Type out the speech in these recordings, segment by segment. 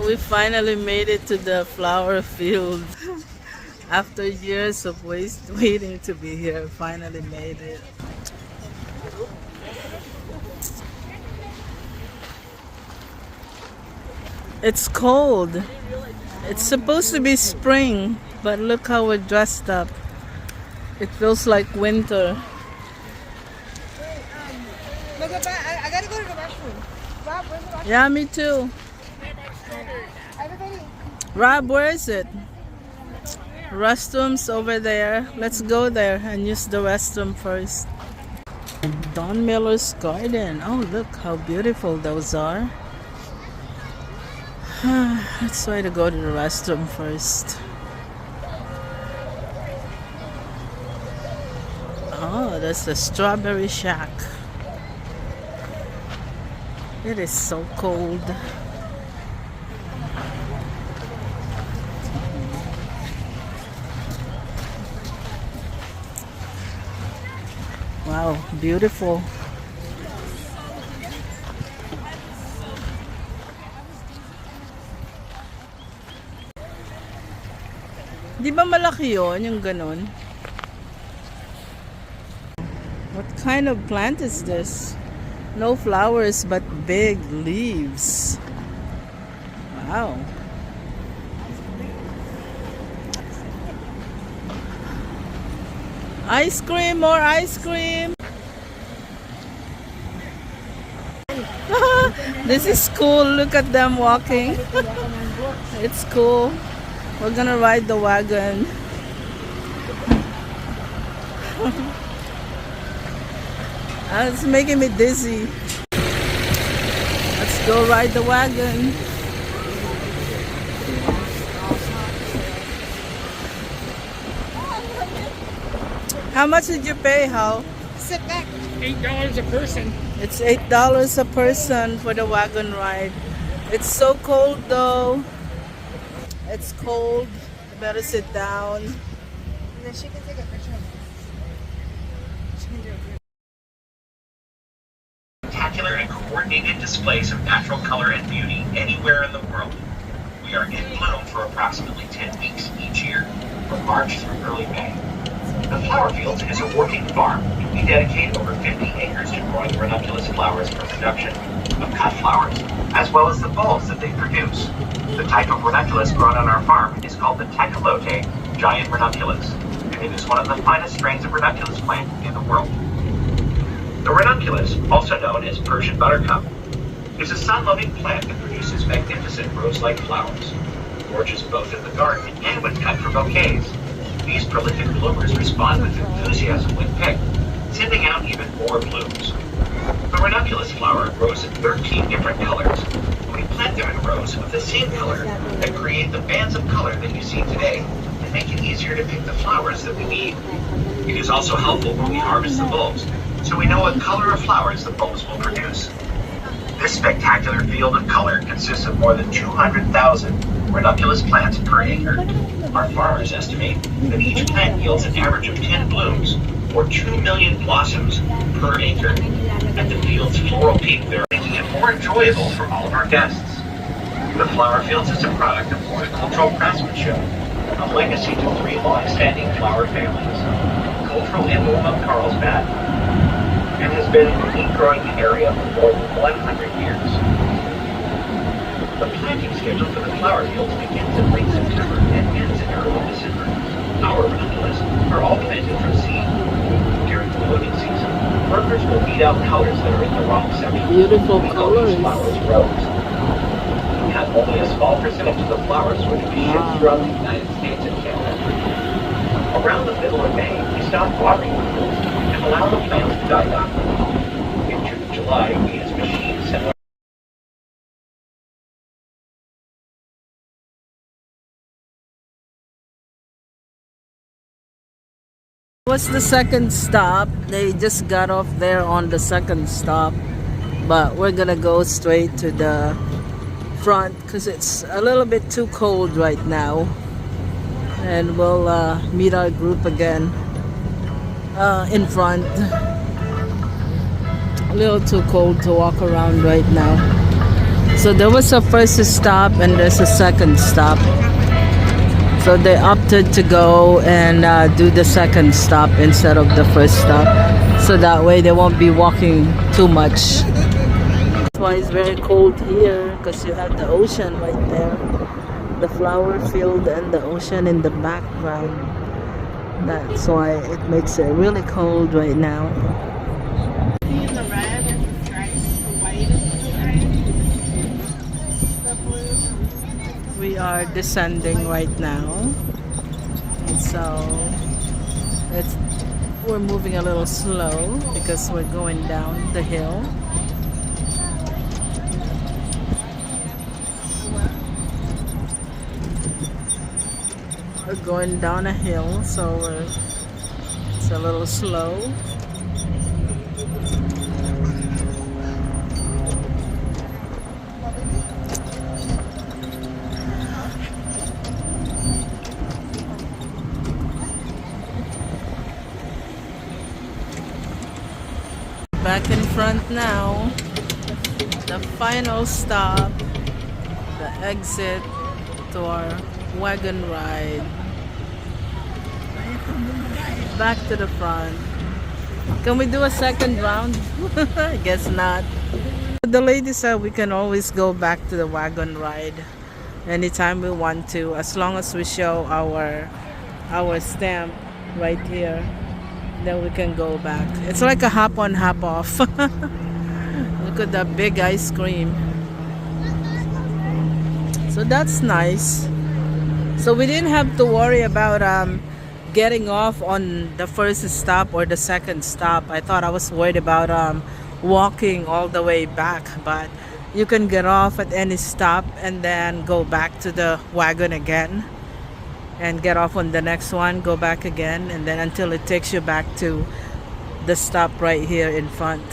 We finally made it to the flower field. After years of waiting to be here, finally made it. It's cold. It's supposed to be spring, but look how we're dressed up. It feels like winter. I gotta go to the restroom. Rob, where's the restroom? Yeah, me too. Everybody. Rob, where is it? Restrooms over there. Let's go there and use the restroom first. Don Miller's garden. Oh, look how beautiful those are. Let's try to go to the restroom first. Oh, that's the strawberry shack. It is so cold. Wow, beautiful. Di ba malaki yun, yung ganun? What kind of plant is this? No flowers but big leaves. Wow. Ice cream, more ice cream. This is cool. Look at them walking. It's cool. We're gonna ride the wagon. It's making me dizzy. Let's go ride the wagon. How much did you pay, Hal? Sit back. $8 a person. It's $8 a person for the wagon ride. It's so cold though. It's cold. You better sit down. And then she can take a picture of us. She can do it. Spectacular and coordinated displays of natural color and beauty anywhere in the world. We are in bloom for approximately 10 weeks each year, from March through early May. The Flower Fields is a working farm. We dedicate over 50 acres to growing ranunculus flowers for production of cut flowers, as well as the bulbs that they produce. The type of ranunculus grown on our farm is called the Tecolote giant ranunculus, and it is one of the finest strains of ranunculus plant in the world. The ranunculus, also known as Persian buttercup, is a sun-loving plant that produces magnificent rose-like flowers, gorgeous both in the garden and when cut for bouquets. These prolific bloomers respond with enthusiasm when picked, sending out even more blooms. The ranunculus flower grows in 13 different colors. We plant them in rows of the same color that create the bands of color that you see today and make it easier to pick the flowers that we need. It is also helpful when we harvest the bulbs, so we know what color of flowers the bulbs will produce. This spectacular field of color consists of more than 200,000 ranunculus plants per acre. Our farmers estimate that each plant yields an average of 10 blooms, or 2 million blossoms per acre. At the field's floral peak, they're making it more enjoyable for all of our guests. The Flower Fields is a product of horticultural craftsmanship, a legacy to 3 long-standing flower families, cultural emblem of Carlsbad, and has been a unique growing area for more than 100 years. The planting schedule for the flower fields begins in late September and ends in early December. Our ranunculus are all planted from seed. During the blooming season, workers will weed out colors that are in the wrong section. Beautiful We call these colors. flowers rose. We have only a small percentage of the flowers which we ship throughout the United States and Canada. Around the middle of May, we stop watering the fields and allow the plants to die down. In June and July, we use machines similar. What's the second stop? They just got off there on the second stop, but we're gonna go straight to the front because it's a little bit too cold right now, and we'll meet our group again in front. A little too cold to walk around right now. So there was a first stop and there's a second stop. So they opted to go and do the second stop instead of the first stop. So that way they won't be walking too much. That's why it's very cold here, because you have the ocean right there. The flower field and the ocean in the background. That's why it makes it really cold right now. See the red is the stripes, the white is the stripes, the blue. We are descending right now, and so we're moving a little slow because we're going down the hill. We're going down a hill, so it's a little slow. Back in front now, the final stop, the exit to our wagon ride. Back to the front. Can we do a second round? I guess not. The lady said we can always go back to the wagon ride anytime we want to, as long as we show our stamp right here. Then we can go back. It's like a hop on, hop off. Look at that big ice cream. So that's nice. So we didn't have to worry about getting off on the first stop or the second stop. I thought I was worried about walking all the way back, but you can get off at any stop and then go back to the wagon again and get off on the next one, go back again, and then until it takes you back to the stop right here in front.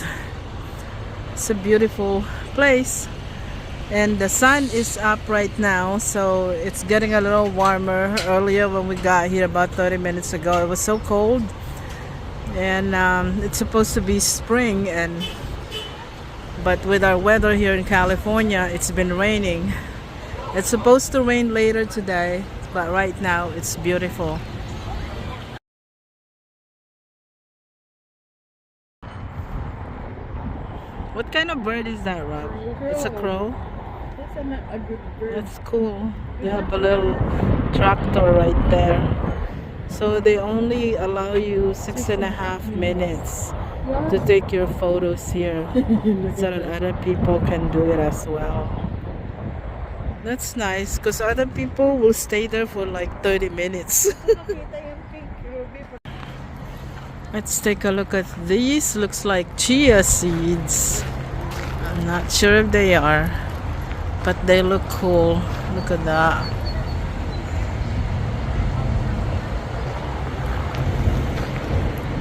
It's a beautiful place, and the sun is up right now, so it's getting a little warmer. Earlier when we got here about 30 minutes ago, it was so cold, and it's supposed to be spring, but with our weather here in California, it's been raining. It's supposed to rain later today, but right now it's beautiful. What kind of bird is that, Rob? It's a crow? It's a good bird. That's cool. They have a little tractor right there. So they only allow you 6.5 minutes to take your photos here, so that other people can do it as well. That's nice, because other people will stay there for like 30 minutes. Let's take a look at these. Looks like chia seeds. I'm not sure if they are, but they look cool. Look at that.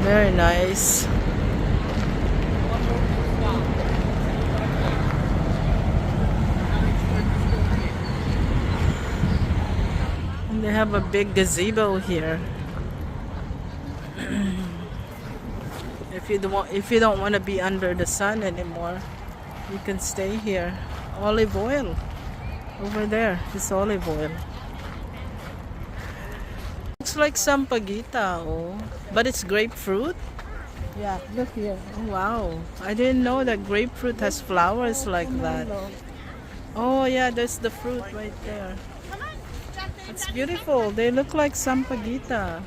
Very nice. And they have a big gazebo here. If you don't want to be under the sun anymore, you can stay here. Olive oil over there is olive oil. Looks like sampaguita, oh, but it's grapefruit. Yeah, look here. Oh, wow, I didn't know that grapefruit has flowers like that. Oh yeah, there's the fruit right there. It's beautiful. They look like sampaguita.